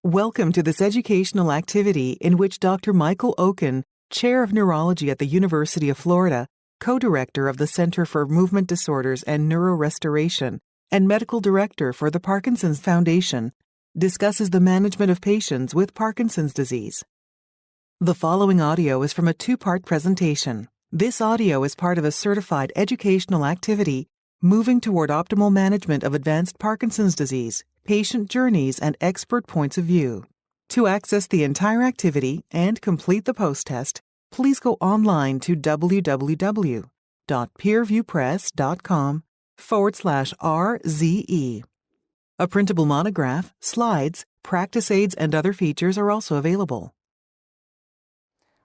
Welcome to this educational activity in which Dr. Michael Oken, Chair of Neurology at the University of Florida, Co-Director of the Center for Movement Disorders and Neurorestoration, and Medical Director for the Parkinson's Foundation, discusses the management of patients with Parkinson's disease. The following audio is from a two-part presentation. This audio is part of a certified educational activity moving toward optimal management of advanced Parkinson's disease, patient journeys, and expert points of view. To access the entire activity and complete the post-test, please go online to www.peerviewpress.com/RZE. A printable monograph, slides, practice aids, and other features are also available.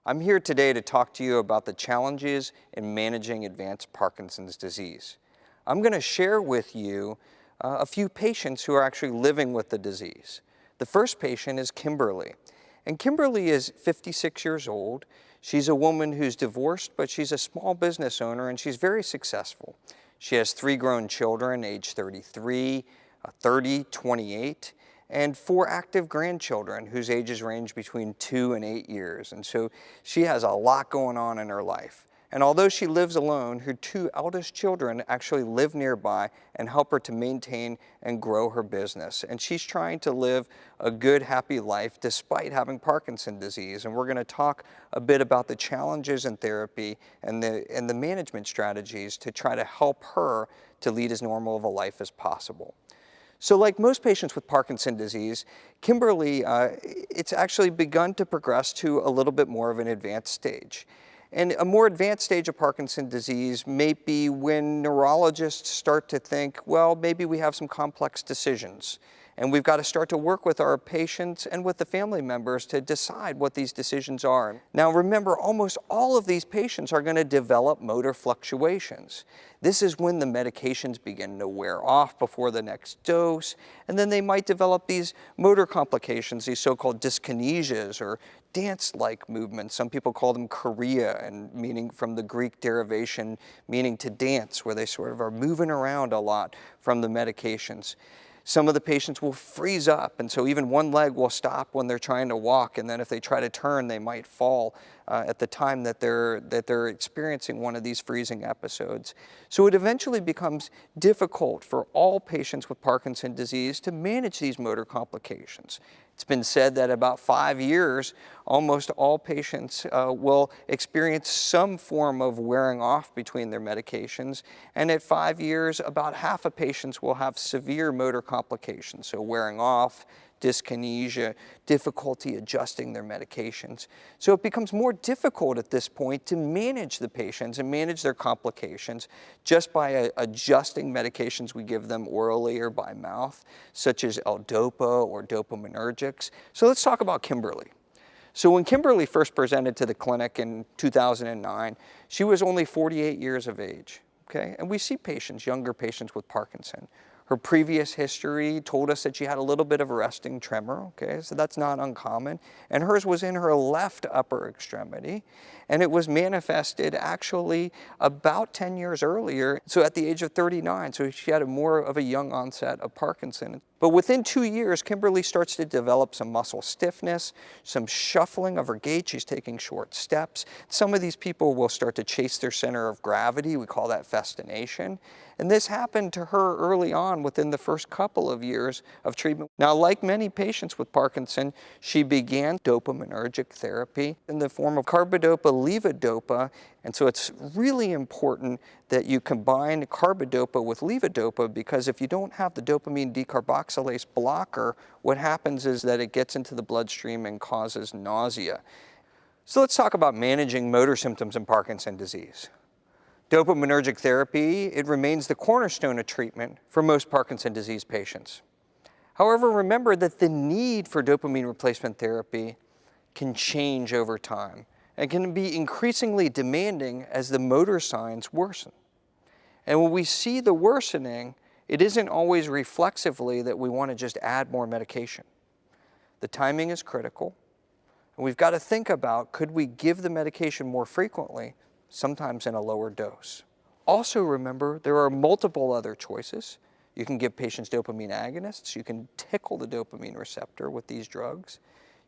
I'm here today to talk to you about the challenges in managing advanced Parkinson's disease. I'm going to share with you a few patients who are actually living with the disease. The first patient is Kimberly. And Kimberly is 56 years old. She's a woman who's divorced, but she's a small business owner and she's very successful. She has 3 grown children, age 33, 30, 28, and 4 active grandchildren whose ages range between 2 and 8 years. And so she has a lot going on in her life. And although she lives alone, her 2 eldest children actually live nearby and help her to maintain and grow her business. And she's trying to live a good, happy life despite having Parkinson's disease. And we're going to talk a bit about the challenges in therapy and the management strategies to try to help her to lead as normal of a life as possible. So like most patients with Parkinson's disease, Kimberly, it's actually begun to progress to a little bit more of an advanced stage. And a more advanced stage of Parkinson's disease may be when neurologists start to think, well, maybe we have some complex decisions. And we've got to start to work with our patients and with the family members to decide what these decisions are. Now remember, almost all of these patients are going to develop motor fluctuations. This is when the medications begin to wear off before the next dose, and then they might develop these motor complications, these so-called dyskinesias or dance-like movements. Some people call them chorea, and meaning from the Greek derivation, meaning to dance, where they sort of are moving around a lot from the medications. Some of the patients will freeze up, and so even one leg will stop when they're trying to walk, and then if they try to turn, they might fall at the time that they're experiencing one of these freezing episodes. So it eventually becomes difficult for all patients with Parkinson's disease to manage these motor complications. It's been said that about 5 years, almost all patients will experience some form of wearing off between their medications. And at 5 years, about half of patients will have severe motor complications, so wearing off, dyskinesia, difficulty adjusting their medications. So it becomes more difficult at this point to manage the patients and manage their complications just by adjusting medications we give them orally or by mouth, such as L-Dopa or Dopaminergics. So let's talk about Kimberly. So when Kimberly first presented to the clinic in 2009, she was only 48 years of age. Okay? And we see patients, younger patients with Parkinson. Her previous history told us that she had a little bit of a resting tremor, okay, so that's not uncommon. And hers was in her left upper extremity, and it was manifested actually about 10 years earlier, so at the age of 39, so she had more of a young onset of Parkinson. But within 2 years, Kimberly starts to develop some muscle stiffness, some shuffling of her gait. She's taking short steps. Some of these people will start to chase their center of gravity. We call that festination. And this happened to her early on within the first couple of years of treatment. Now, like many patients with Parkinson, she began dopaminergic therapy in the form of Carbidopa-Levodopa. And so it's really important that you combine carbidopa with levodopa, because if you don't have the dopamine decarboxylase blocker, what happens is that it gets into the bloodstream and causes nausea. So let's talk about managing motor symptoms in Parkinson's disease. Dopaminergic therapy, it remains the cornerstone of treatment for most Parkinson's disease patients. However, remember that the need for dopamine replacement therapy can change over time and can be increasingly demanding as the motor signs worsen. And when we see the worsening, it isn't always reflexively that we want to just add more medication. The timing is critical, and we've got to think about, could we give the medication more frequently, sometimes in a lower dose? Also remember, there are multiple other choices. You can give patients dopamine agonists. You can tickle the dopamine receptor with these drugs.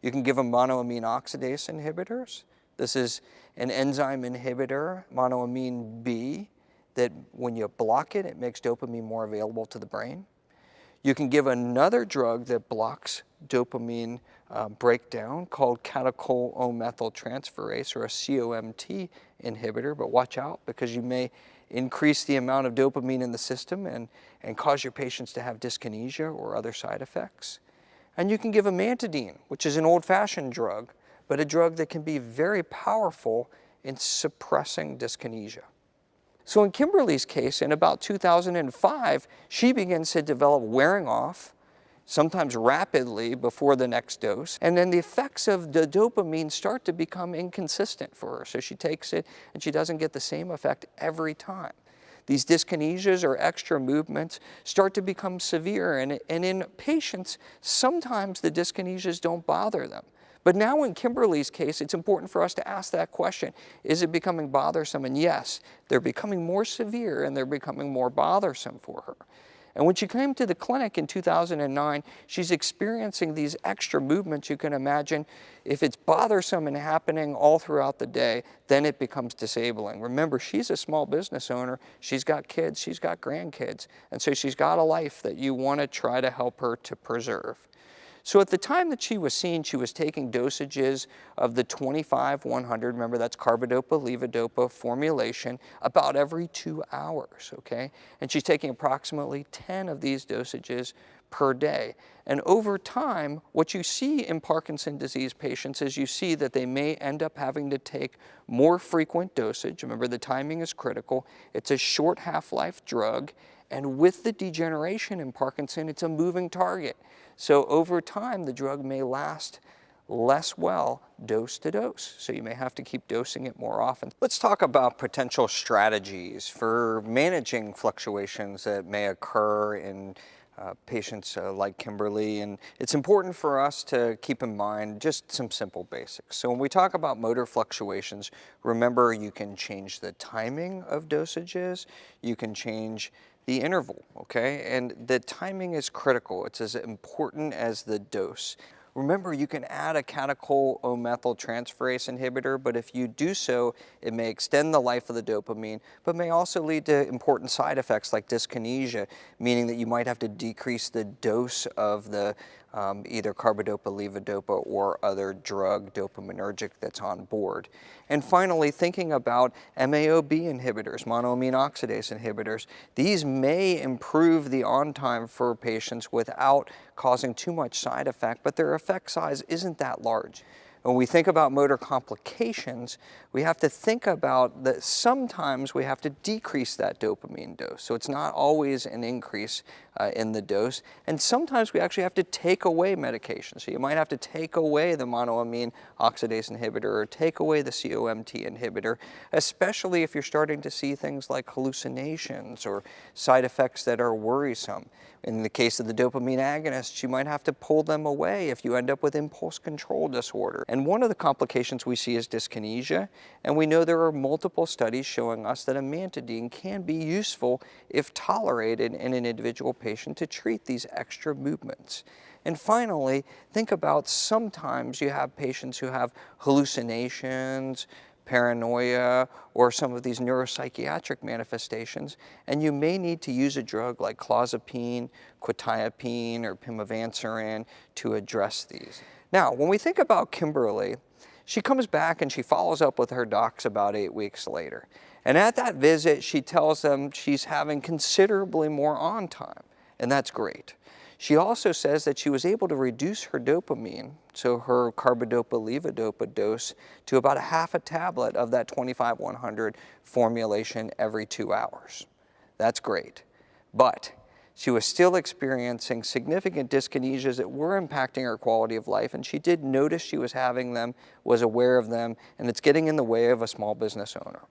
You can give them monoamine oxidase inhibitors. This is an enzyme inhibitor, monoamine B, that when you block it, it makes dopamine more available to the brain. You can give another drug that blocks dopamine breakdown called catechol-O-methyltransferase, or a COMT inhibitor, but watch out because you may increase the amount of dopamine in the system and cause your patients to have dyskinesia or other side effects. And you can give amantadine, which is an old-fashioned drug, but a drug that can be very powerful in suppressing dyskinesia. So in Kimberly's case, in about 2005, she begins to develop wearing off, sometimes rapidly before the next dose, and then the effects of the dopamine start to become inconsistent for her. So she takes it and she doesn't get the same effect every time. These dyskinesias or extra movements start to become severe, and in patients, sometimes the dyskinesias don't bother them. But now in Kimberly's case, it's important for us to ask that question. Is it becoming bothersome? And yes, they're becoming more severe and they're becoming more bothersome for her. And when she came to the clinic in 2009, she's experiencing these extra movements. You can imagine if it's bothersome and happening all throughout the day, then it becomes disabling. Remember, she's a small business owner. She's got kids, she's got grandkids. And so she's got a life that you want to try to help her to preserve. So at the time that she was seen, she was taking dosages of the 25-100, remember that's Carbidopa-Levodopa formulation, about every 2 hours, okay? And she's taking approximately 10 of these dosages per day. And over time, what you see in Parkinson's disease patients is you see that they may end up having to take more frequent dosage. Remember, the timing is critical. It's a short half-life drug. And with the degeneration in Parkinson, it's a moving target. So over time, the drug may last less well dose to dose. So you may have to keep dosing it more often. Let's talk about potential strategies for managing fluctuations that may occur in patients like Kimberly. And it's important for us to keep in mind just some simple basics. So when we talk about motor fluctuations, remember you can change the timing of dosages, you can change the interval, okay? And the timing is critical. It's as important as the dose. Remember, you can add a catechol-O-methyltransferase inhibitor, but if you do so, it may extend the life of the dopamine, but may also lead to important side effects like dyskinesia, meaning that you might have to decrease the dose of the either Carbidopa-Levodopa or other drug, Dopaminergic, that's on board. And finally, thinking about MAO-B inhibitors, monoamine oxidase inhibitors, these may improve the on-time for patients without causing too much side effect, but their effect size isn't that large. When we think about motor complications, we have to think about that sometimes we have to decrease that dopamine dose. So it's not always an increase in the dose. And sometimes we actually have to take away medication. So you might have to take away the monoamine oxidase inhibitor or take away the COMT inhibitor, especially if you're starting to see things like hallucinations or side effects that are worrisome. In the case of the dopamine agonists, you might have to pull them away if you end up with impulse control disorder. And one of the complications we see is dyskinesia, and we know there are multiple studies showing us that amantadine can be useful if tolerated in an individual patient to treat these extra movements. And finally, think about sometimes you have patients who have hallucinations, paranoia, or some of these neuropsychiatric manifestations, and you may need to use a drug like clozapine, quetiapine, or pimavanserin to address these. Now, when we think about Kimberly, she comes back and she follows up with her docs about 8 weeks later. And at that visit, she tells them she's having considerably more on time, and that's great. She also says that she was able to reduce her dopamine, so her Carbidopa-Levodopa dose, to about a half a tablet of that 25-100 formulation every 2 hours. That's great. But she was still experiencing significant dyskinesias that were impacting her quality of life, and she did notice she was having them, was aware of them, and it's getting in the way of a small business owner.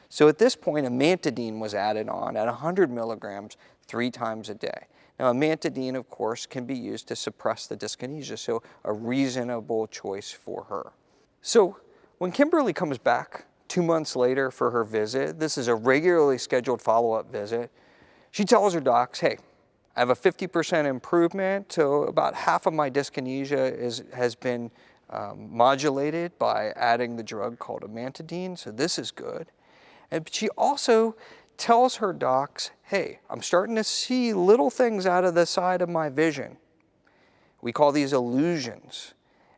So at this point, amantadine was added on at 100 milligrams 3 times a day. Now, amantadine, of course, can be used to suppress the dyskinesia, so a reasonable choice for her. So when Kimberly comes back 2 months later for her visit. This is a regularly scheduled follow-up visit. She tells her docs, hey, I have a 50% improvement, so about half of my dyskinesia has been modulated by adding the drug called amantadine, so this is good. And she also tells her docs, hey, I'm starting to see little things out of the side of my vision. We call these illusions.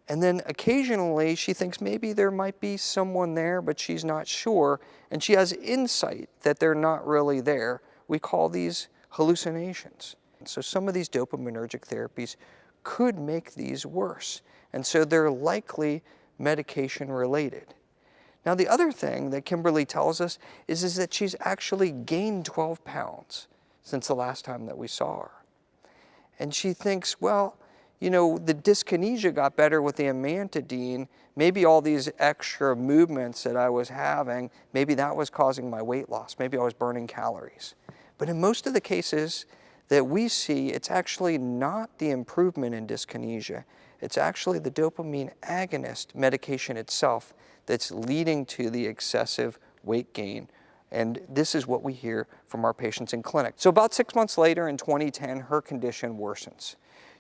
And then occasionally she thinks maybe there might be someone there, but she's not sure, and she has insight that they're not really there. We call these hallucinations. So some of these dopaminergic therapies could make these worse, and so they're likely medication related. Now the other thing that Kimberly tells us is that she's actually gained 12 pounds since the last time that we saw her. And she thinks, well, you know, the dyskinesia got better with the amantadine. Maybe all these extra movements that I was having, maybe that was causing my weight loss. Maybe I was burning calories. But in most of the cases that we see, it's actually not the improvement in dyskinesia. It's actually the dopamine agonist medication itself that's leading to the excessive weight gain. And this is what we hear from our patients in clinic. So about 6 months later in 2010, her condition worsens.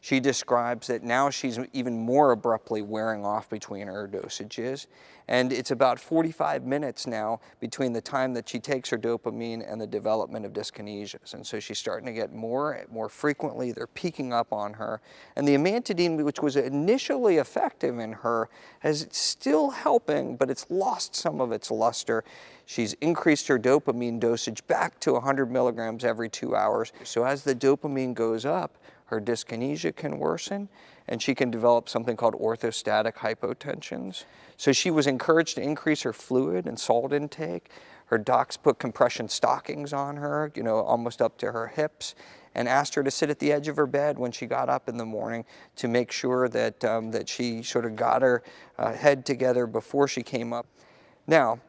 She describes that now she's even more abruptly wearing off between her dosages, and it's about 45 minutes now between the time that she takes her dopamine and the development of dyskinesias. And so she's starting to get more frequently, they're peaking up on her. And the amantadine, which was initially effective in her, is still helping, but it's lost some of its luster. She's increased her dopamine dosage back to 100 milligrams every 2 hours. So as the dopamine goes up, her dyskinesia can worsen, and she can develop something called orthostatic hypotensions. So she was encouraged to increase her fluid and salt intake. Her docs put compression stockings on her, you know, almost up to her hips, and asked her to sit at the edge of her bed when she got up in the morning to make sure that, that she sort of got her head together before she came up. Now,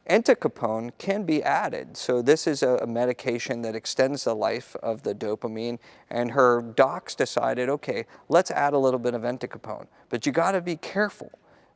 entacapone can be added. So this is a medication that extends the life of the dopamine, and her docs decided, okay, let's add a little bit of entacapone. But you gotta be careful,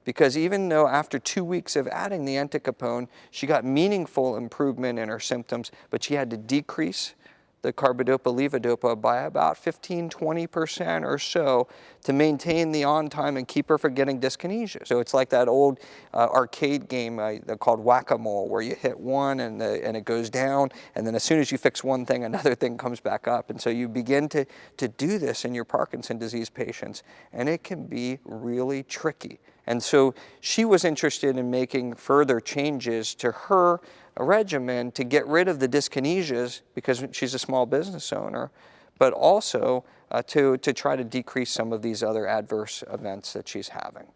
because even though after 2 weeks of adding the entacapone, she got meaningful improvement in her symptoms, but she had to decrease the Carbidopa-Levodopa by about 15–20% or so to maintain the on time and keep her from getting dyskinesia. So it's like that old arcade game called whack-a-mole, where you hit one and it goes down, and then as soon as you fix one thing, another thing comes back up. And so you begin to do this in your Parkinson's disease patients, and it can be really tricky. And so she was interested in making further changes to her regimen to get rid of the dyskinesias, because she's a small business owner, but also to try to decrease some of these other adverse events that she's having.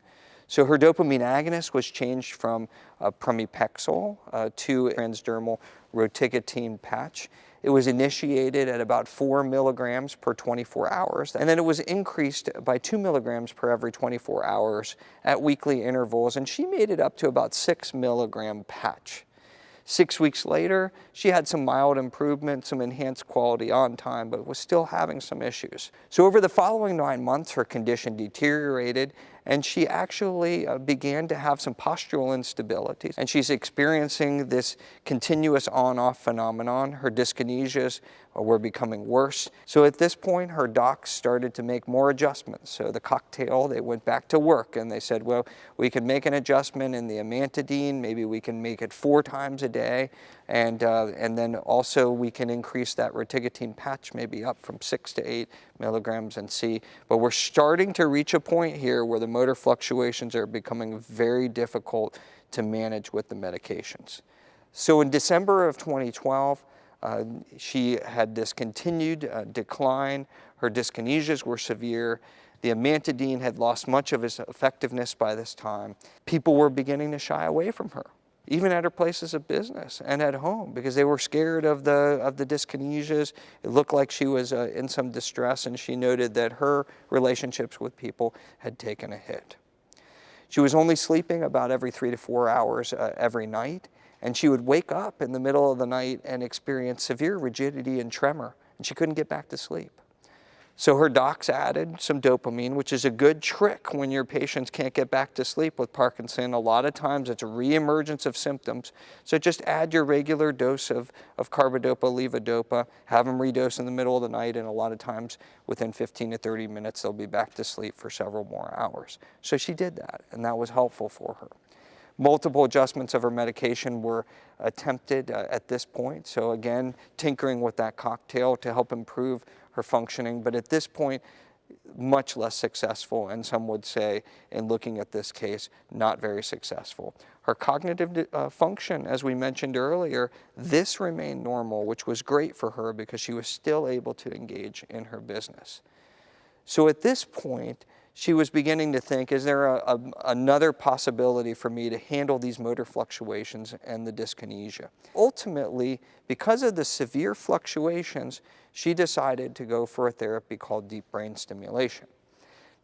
So her dopamine agonist was changed from pramipexole to transdermal rotigotine patch. It was initiated at about 4 milligrams per 24 hours, and then it was increased by 2 milligrams per every 24 hours at weekly intervals, and she made it up to about 6 milligram patch. 6 weeks later, she had some mild improvement, some enhanced quality on time, but was still having some issues. So over the following 9 months, her condition deteriorated, and she actually began to have some postural instability. And she's experiencing this continuous on-off phenomenon. Her dyskinesias were becoming worse. So at this point, her docs started to make more adjustments. So the cocktail, they went back to work, and they said, well, we can make an adjustment in the amantadine. Maybe we can make it 4 times a day. And then also we can increase that rotigotine patch maybe up from 6 to 8 milligrams and see. But we're starting to reach a point here where the motor fluctuations are becoming very difficult to manage with the medications. So in December of 2012, she had this continued decline. Her dyskinesias were severe. The amantadine had lost much of its effectiveness by this time. People were beginning to shy away from her, even at her places of business and at home, because they were scared of the dyskinesias. It looked like she was in some distress, and she noted that her relationships with people had taken a hit. She was only sleeping about every 3 to 4 hours every night, and she would wake up in the middle of the night and experience severe rigidity and tremor, and she couldn't get back to sleep. So her docs added some dopamine, which is a good trick when your patients can't get back to sleep with Parkinson. A lot of times it's a reemergence of symptoms. So just add your regular dose of Carbidopa-Levodopa, have them redose in the middle of the night, and a lot of times within 15 to 30 minutes they'll be back to sleep for several more hours. So she did that, and that was helpful for her. Multiple adjustments of her medication were attempted at this point. So again, tinkering with that cocktail to help improve her functioning, but at this point, much less successful, and some would say, in looking at this case, not very successful. Her cognitive function, as we mentioned earlier, this remained normal, which was great for her because she was still able to engage in her business. So at this point, she was beginning to think, is there another possibility for me to handle these motor fluctuations and the dyskinesia? Ultimately, because of the severe fluctuations, she decided to go for a therapy called deep brain stimulation.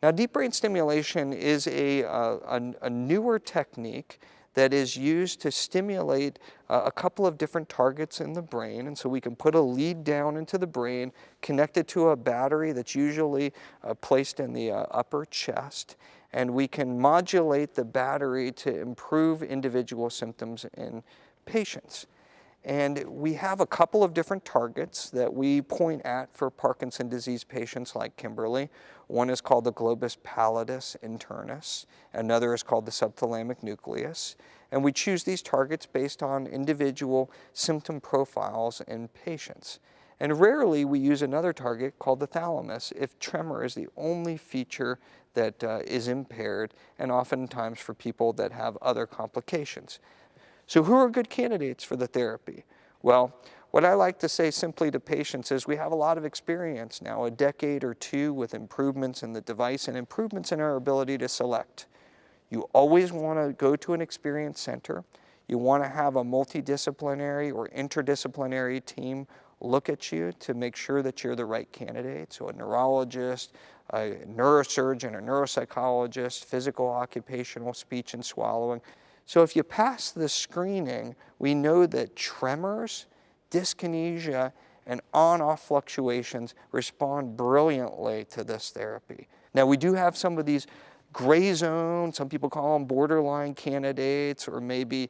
Now, deep brain stimulation is a newer technique that is used to stimulate a couple of different targets in the brain. And so we can put a lead down into the brain, connect it to a battery that's usually placed in the upper chest, and we can modulate the battery to improve individual symptoms in patients. And we have a couple of different targets that we point at for Parkinson's disease patients like Kimberly. One is called the globus pallidus internus. Another is called the subthalamic nucleus. And we choose these targets based on individual symptom profiles in patients. And rarely we use another target called the thalamus if tremor is the only feature that is impaired, and oftentimes for people that have other complications. So who are good candidates for the therapy? Well, what I like to say simply to patients is we have a lot of experience now, a decade or two with improvements in the device and improvements in our ability to select. You always want to go to an experienced center. You want to have a multidisciplinary or interdisciplinary team look at you to make sure that you're the right candidate. So a neurologist, a neurosurgeon, a neuropsychologist, physical, occupational, speech and swallowing. So if you pass the screening, we know that tremors, dyskinesia, and on-off fluctuations respond brilliantly to this therapy. Now we do have some of these gray zones, some people call them borderline candidates or maybe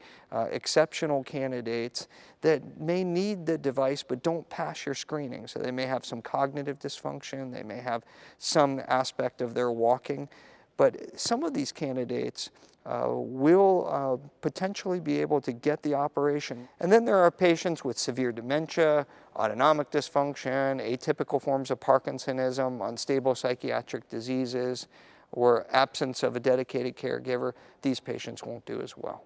exceptional candidates that may need the device but don't pass your screening. So they may have some cognitive dysfunction, they may have some aspect of their walking, but some of these candidates will potentially be able to get the operation. And then there are patients with severe dementia, autonomic dysfunction, atypical forms of Parkinsonism, unstable psychiatric diseases, or absence of a dedicated caregiver. These patients won't do as well.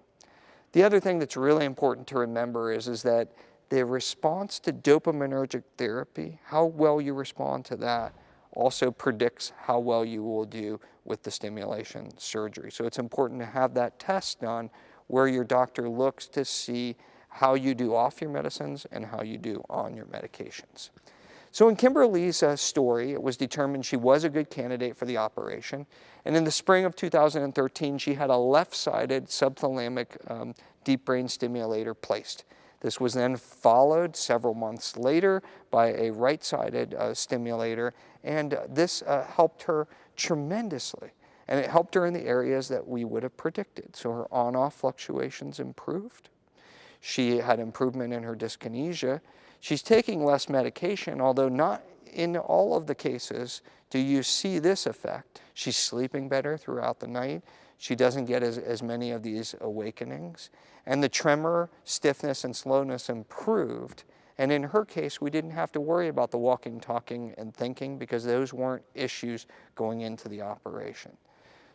The other thing that's really important to remember is that the response to dopaminergic therapy, how well you respond to that, also predicts how well you will do with the stimulation surgery. So it's important to have that test done where your doctor looks to see how you do off your medicines and how you do on your medications. So in Kimberly's story, it was determined she was a good candidate for the operation. And in the spring of 2013, she had a left-sided subthalamic deep brain stimulator placed. This was then followed several months later by a right-sided stimulator, and this helped her tremendously. And it helped her in the areas that we would have predicted. So her on-off fluctuations improved. She had improvement in her dyskinesia. She's taking less medication, although not in all of the cases do you see this effect. She's sleeping better throughout the night. She doesn't get as many of these awakenings. And the tremor, stiffness, and slowness improved. And in her case, we didn't have to worry about the walking, talking, and thinking because those weren't issues going into the operation.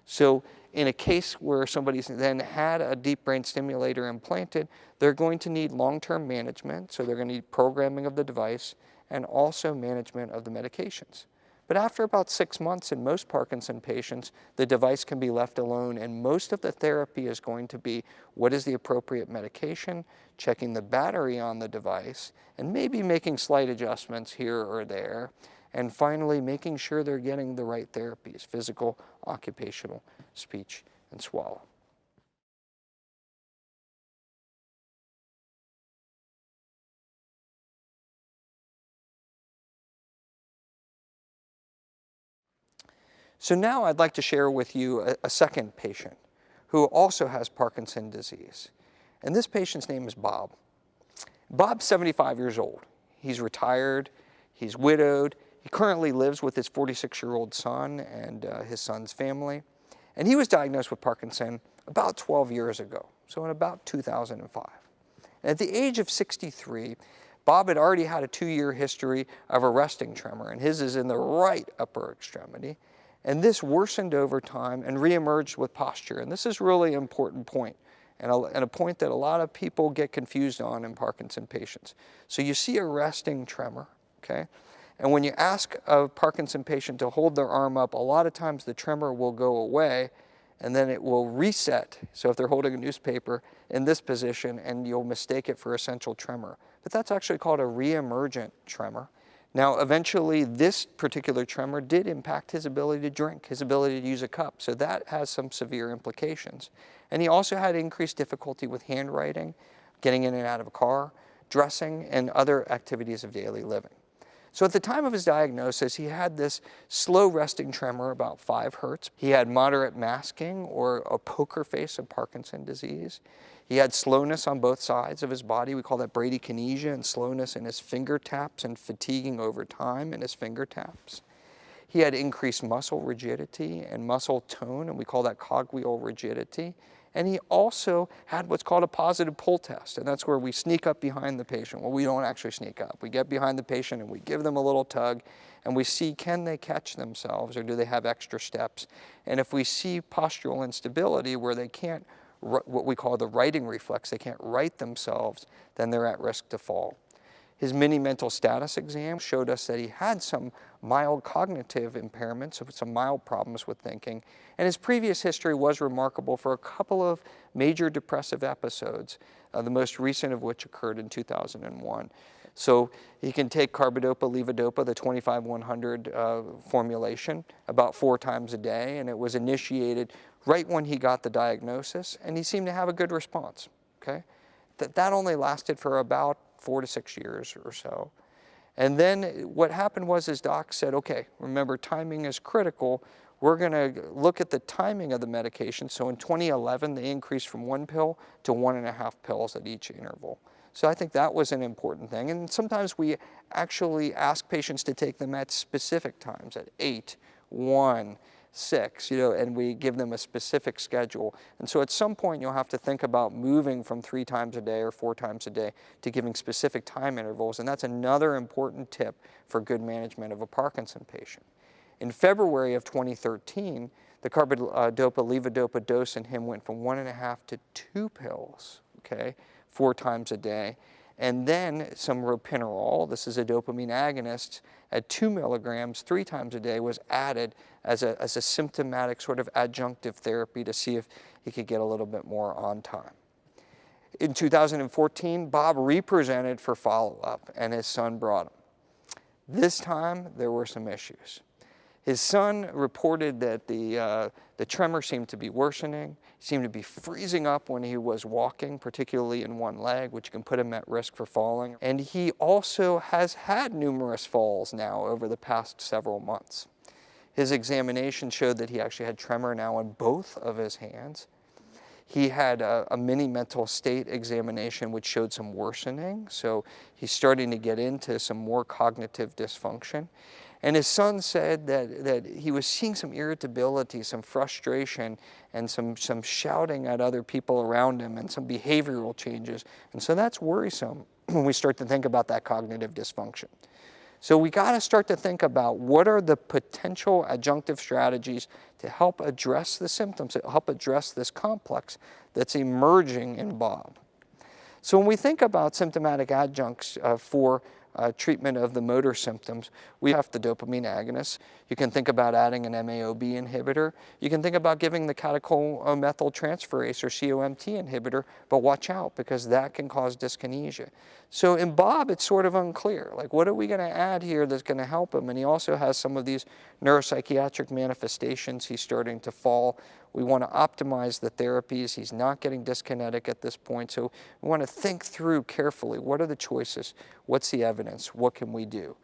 So in a case where somebody's then had a deep brain stimulator implanted, they're going to need long-term management. So they're going to need programming of the device and also management of the medications. But after about 6 months in most Parkinson patients, the device can be left alone, and most of the therapy is going to be what is the appropriate medication, checking the battery on the device, and maybe making slight adjustments here or there, and finally making sure they're getting the right therapies, physical, occupational, speech, and swallow. So now I'd like to share with you a second patient who also has Parkinson's disease. And this patient's name is Bob. Bob's 75 years old. He's retired, he's widowed, he currently lives with his 46-year-old son and his son's family. And he was diagnosed with Parkinson about 12 years ago, so in about 2005. And at the age of 63, Bob had already had a 2-year history of a resting tremor, and his is in the right upper extremity. And this worsened over time and reemerged with posture. And this is really an important point, and a point that a lot of people get confused on in Parkinson patients. So you see a resting tremor, okay? And when you ask a Parkinson patient to hold their arm up, a lot of times the tremor will go away and then it will reset. So if they're holding a newspaper in this position, and you'll mistake it for essential tremor. But that's actually called a reemergent tremor. Now, eventually, this particular tremor did impact his ability to drink, his ability to use a cup. So that has some severe implications. And he also had increased difficulty with handwriting, getting in and out of a car, dressing, and other activities of daily living. So at the time of his diagnosis, he had this slow resting tremor, about 5 hertz. He had moderate masking, or a poker face of Parkinson's disease. He had slowness on both sides of his body. We call that bradykinesia, and slowness in his finger taps and fatiguing over time in his finger taps. He had increased muscle rigidity and muscle tone, and we call that cogwheel rigidity. And he also had what's called a positive pull test, and that's where we sneak up behind the patient. Well, we don't actually sneak up. We get behind the patient and we give them a little tug, and we see, can they catch themselves, or do they have extra steps? And if we see postural instability where they can't, what we call the righting reflex, they can't right themselves, then they're at risk to fall. His mini mental status exam showed us that he had some mild cognitive impairments, so some mild problems with thinking. And his previous history was remarkable for a couple of major depressive episodes, the most recent of which occurred in 2001. So he can take Carbidopa-Levodopa, the 25-100 formulation, about 4 times a day, and it was initiated right when he got the diagnosis, and he seemed to have a good response, okay? That only lasted for about 4 to 6 years or so. And then what happened was his doc said, okay, remember, timing is critical. We're going to look at the timing of the medication. So in 2011, they increased from 1 pill to 1.5 pills at each interval. So I think that was an important thing. And sometimes we actually ask patients to take them at specific times, at 8, 1, 6, and we give them a specific schedule. And so at some point you'll have to think about moving from 3 times a day or 4 times a day to giving specific time intervals, and that's another important tip for good management of a Parkinson patient. In February of 2013, the Carbidopa-Levodopa dose in him went from 1.5 to 2 pills, okay, 4 times a day. And then some ropinirole, this is a dopamine agonist, at 2 milligrams 3 times a day was added as a symptomatic sort of adjunctive therapy to see if he could get a little bit more on time. In 2014, Bob represented for follow-up, and his son brought him. This time, there were some issues. His son reported that the tremor seemed to be worsening. He seemed to be freezing up when he was walking, particularly in one leg, which can put him at risk for falling. And he also has had numerous falls now over the past several months. His examination showed that he actually had tremor now in both of his hands. He had a mini mental state examination which showed some worsening, so he's starting to get into some more cognitive dysfunction. And his son said that he was seeing some irritability, some frustration, and some shouting at other people around him, and some behavioral changes. And so that's worrisome when we start to think about that cognitive dysfunction. So we got to start to think about what are the potential adjunctive strategies to help address the symptoms, to help address this complex that's emerging in Bob. So when we think about symptomatic adjuncts for treatment of the motor symptoms, we have the dopamine agonists. You can think about adding an MAO-B inhibitor. You can think about giving the catechol-methyltransferase or COMT inhibitor, but watch out because that can cause dyskinesia. So in Bob, it's sort of unclear. Like, what are we going to add here that's going to help him? And he also has some of these neuropsychiatric manifestations. He's starting to fall. We want to optimize the therapies. He's not getting dyskinetic at this point. So we want to think through carefully. What are the choices? What's the evidence? What can we do?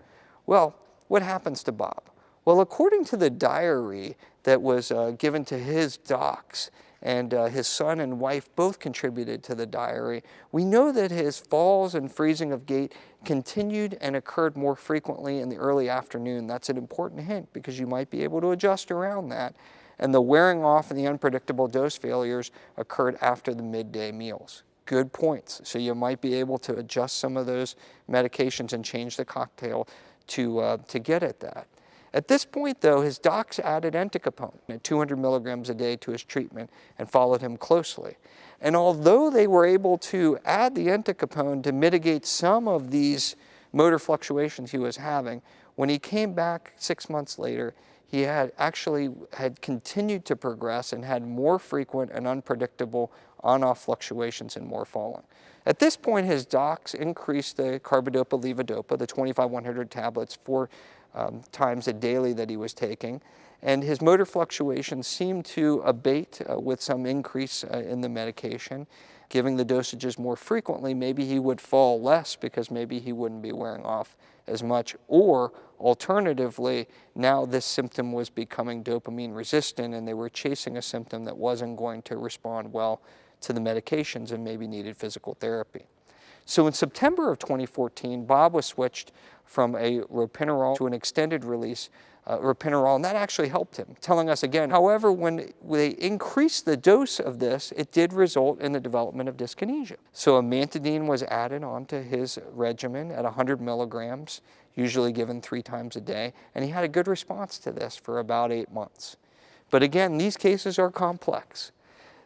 Well, what happens to Bob? Well, according to the diary that was given to his docs, and his son and wife both contributed to the diary, we know that his falls and freezing of gait continued and occurred more frequently in the early afternoon. That's an important hint because you might be able to adjust around that. And the wearing off and the unpredictable dose failures occurred after the midday meals. Good points. So you might be able to adjust some of those medications and change the cocktail to get at that. At this point, though, his docs added entacapone at 200 milligrams a day to his treatment and followed him closely. And although they were able to add the entacapone to mitigate some of these motor fluctuations he was having, when he came back 6 months later, he had continued to progress and had more frequent and unpredictable on-off fluctuations and more falling. At this point, his docs increased the Carbidopa-Levodopa, the 2,500 tablets, 4 times a daily that he was taking, and his motor fluctuations seemed to abate with some increase in the medication. Giving the dosages more frequently, maybe he would fall less because maybe he wouldn't be wearing off as much, or alternatively, now this symptom was becoming dopamine resistant and they were chasing a symptom that wasn't going to respond well to the medications and maybe needed physical therapy. So in September of 2014, Bob was switched from a ropinirole to an extended release ropinirole, and that actually helped him, telling us again, however, when they increased the dose of this, it did result in the development of dyskinesia. So amantadine was added onto his regimen at 100 milligrams, usually given 3 times a day, and he had a good response to this for about 8 months. But again, these cases are complex.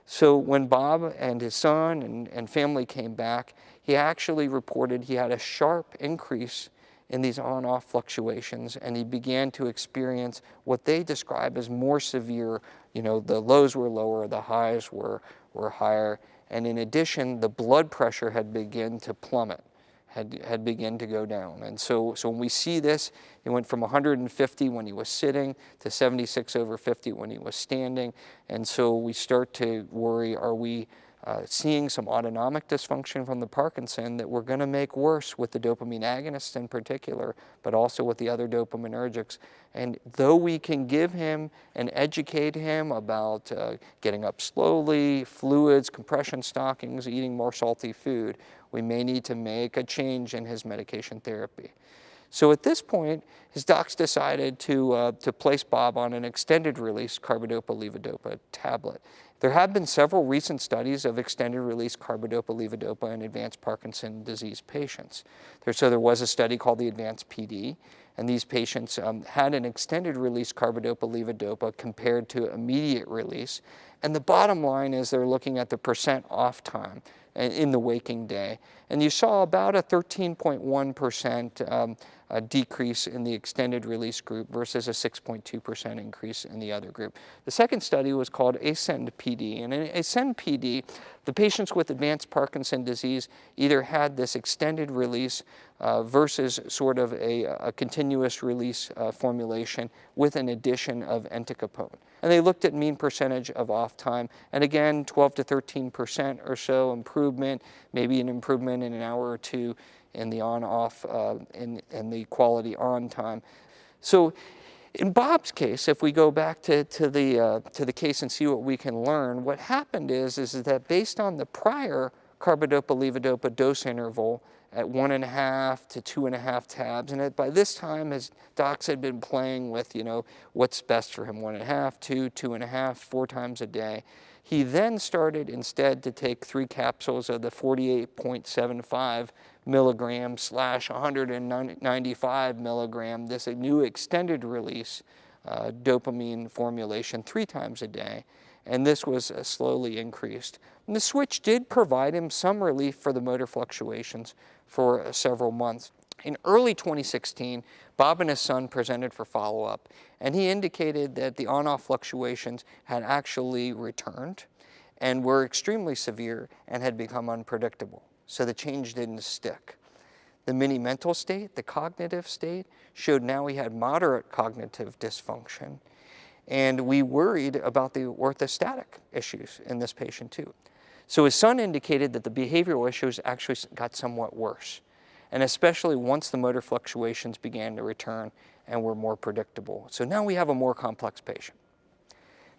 So when Bob and his son and family came back, he actually reported he had a sharp increase in these on-off fluctuations, and he began to experience what they describe as more severe, the lows were lower, the highs were higher, and in addition, the blood pressure had begun to plummet, had begun to go down. And so when we see this, it went from 150 when he was sitting to 76/50 when he was standing, and so we start to worry, are we seeing some autonomic dysfunction from the Parkinson that we're going to make worse with the dopamine agonists in particular, but also with the other dopaminergics. And though we can give him and educate him about getting up slowly, fluids, compression stockings, eating more salty food, we may need to make a change in his medication therapy. So at this point, his docs decided to place Bob on an extended release Carbidopa-Levodopa tablet. There have been several recent studies of extended release Carbidopa-Levodopa in advanced Parkinson disease patients. So there was a study called the Advanced PD, and these patients had an extended release Carbidopa-Levodopa compared to immediate release. And the bottom line is they're looking at the percent off time in the waking day. And you saw about a 13.1% decrease in the extended release group versus a 6.2% increase in the other group. The second study was called Ascend PD. And in Ascend PD, the patients with advanced Parkinson disease either had this extended release versus sort of a continuous release formulation with an addition of entacapone. And they looked at mean percentage of off time, and again, 12 to 13% or so improvement, maybe an improvement in an hour or two in the on-off and the quality on time. So in Bob's case, if we go back to the case and see what we can learn, what happened is that based on the prior Carbidopa-Levodopa dose interval at 1.5 to 2.5 tabs, and by this time his docs had been playing with, what's best for him, 1.5, 2, 2.5, 4 times a day. He then started instead to take 3 capsules of the 48.75 milligram / 195 milligram, this new extended release dopamine formulation 3 times a day, and this was slowly increased. And the switch did provide him some relief for the motor fluctuations for several months. In early 2016, Bob and his son presented for follow-up, and he indicated that the on-off fluctuations had actually returned and were extremely severe and had become unpredictable. So the change didn't stick. The mini-mental state, the cognitive state, showed now he had moderate cognitive dysfunction, and we worried about the orthostatic issues in this patient too. So his son indicated that the behavioral issues actually got somewhat worse. and especially once the motor fluctuations began to return and were more predictable. So now we have a more complex patient.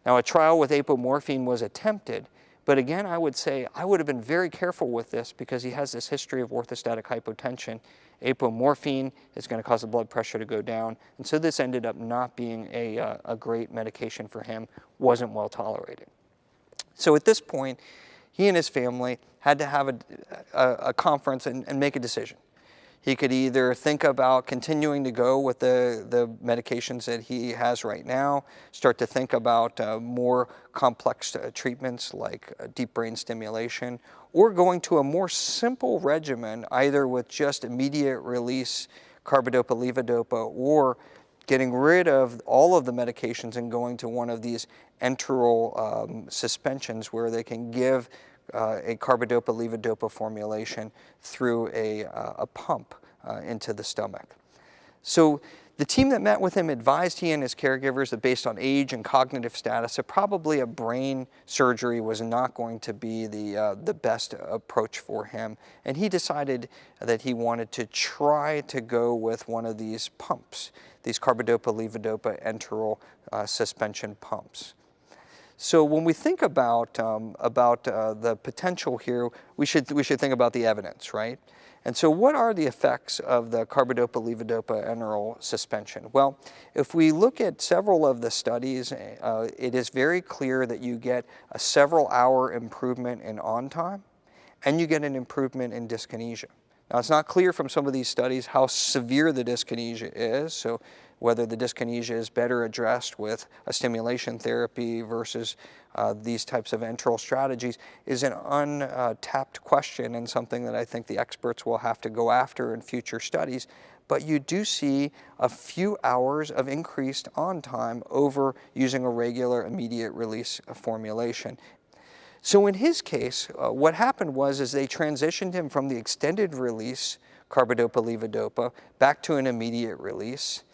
Now, a trial with apomorphine was attempted, but again, I would say I would have been very careful with this because he has this history of orthostatic hypotension. Apomorphine is going to cause the blood pressure to go down, and so this ended up not being a great medication for him, wasn't well tolerated. So at this point, he and his family had to have a conference and make a decision. He could either think about continuing to go with the medications that he has right now, start to think about more complex treatments like deep brain stimulation, or going to a more simple regimen, either with just immediate release Carbidopa-Levodopa or getting rid of all of the medications and going to one of these enteral suspensions where they can give a Carbidopa-Levodopa formulation through a pump into the stomach. So the team that met with him advised he and his caregivers that based on age and cognitive status, that probably a brain surgery was not going to be the best approach for him. And he decided that he wanted to try to go with one of these pumps, these Carbidopa-Levodopa enteral suspension pumps. So when we think about the potential here, we should think about the evidence, right? And so what are the effects of the Carbidopa-Levodopa enteral suspension? Well, if we look at several of the studies, it is very clear that you get a several-hour improvement in on time, and you get an improvement in dyskinesia. Now, it's not clear from some of these studies how severe the dyskinesia is, so whether the dyskinesia is better addressed with a stimulation therapy versus these types of enteral strategies is an untapped question and something that I think the experts will have to go after in future studies. But you do see a few hours of increased on time over using a regular immediate release formulation. So in his case, what happened was they transitioned him from the extended release Carbidopa-Levodopa back to an immediate release.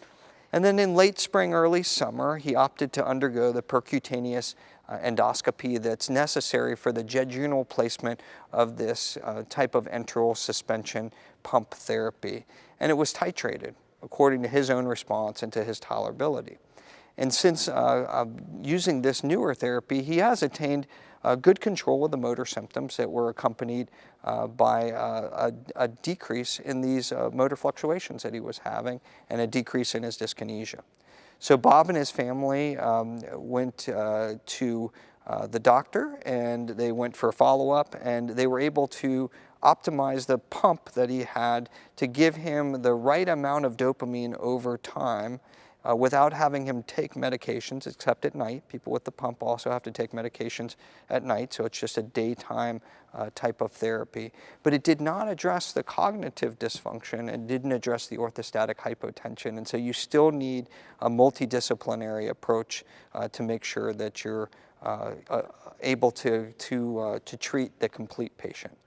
And then in late spring, early summer, he opted to undergo the percutaneous endoscopy that's necessary for the jejunal placement of this type of enteral suspension pump therapy. And it was titrated according to his own response and to his tolerability. And since using this newer therapy, he has attained good control of the motor symptoms that were accompanied by a decrease in these motor fluctuations that he was having and a decrease in his dyskinesia. So Bob and his family went to the doctor and they went for a follow-up, and they were able to optimize the pump that he had to give him the right amount of dopamine over time without having him take medications except at night. People with the pump also have to take medications at night, so it's just a daytime type of therapy. But it did not address the cognitive dysfunction and didn't address the orthostatic hypotension, and so you still need a multidisciplinary approach to make sure that you're able to treat the complete patient.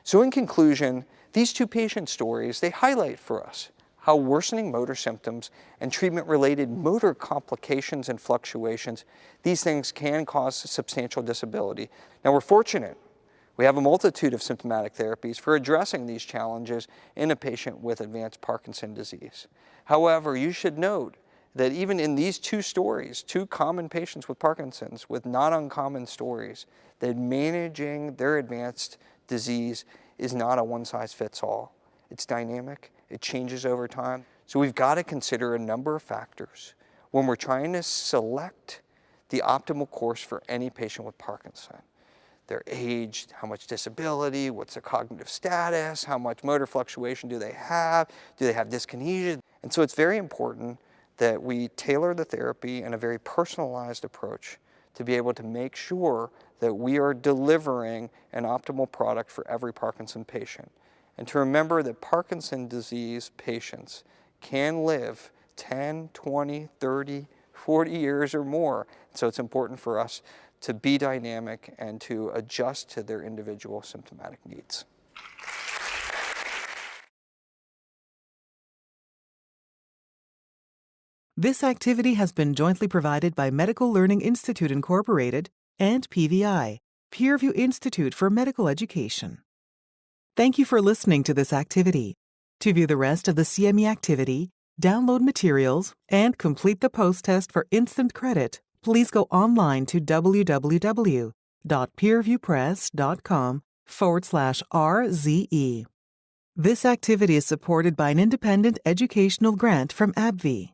So in conclusion, these two patient stories, they highlight for us how worsening motor symptoms and treatment-related motor complications and fluctuations, these things can cause substantial disability. Now, we're fortunate. We have a multitude of symptomatic therapies for addressing these challenges in a patient with advanced Parkinson's disease. However, you should note that even in these two stories, two common patients with Parkinson's with not uncommon stories, that managing their advanced disease is not a one-size-fits-all. It's dynamic. It changes over time. So we've got to consider a number of factors when we're trying to select the optimal course for any patient with Parkinson. Their age, how much disability, what's their cognitive status, how much motor fluctuation do they have dyskinesia? And so it's very important that we tailor the therapy in a very personalized approach to be able to make sure that we are delivering an optimal product for every Parkinson patient. And to remember that Parkinson's disease patients can live 10, 20, 30, 40 years or more. So it's important for us to be dynamic and to adjust to their individual symptomatic needs. This activity has been jointly provided by Medical Learning Institute Incorporated and PVI, Peerview Institute for Medical Education. Thank you for listening to this activity. To view the rest of the CME activity, download materials, and complete the post-test for instant credit, please go online to www.peerreviewpress.com/RZE. This activity is supported by an independent educational grant from AbbVie.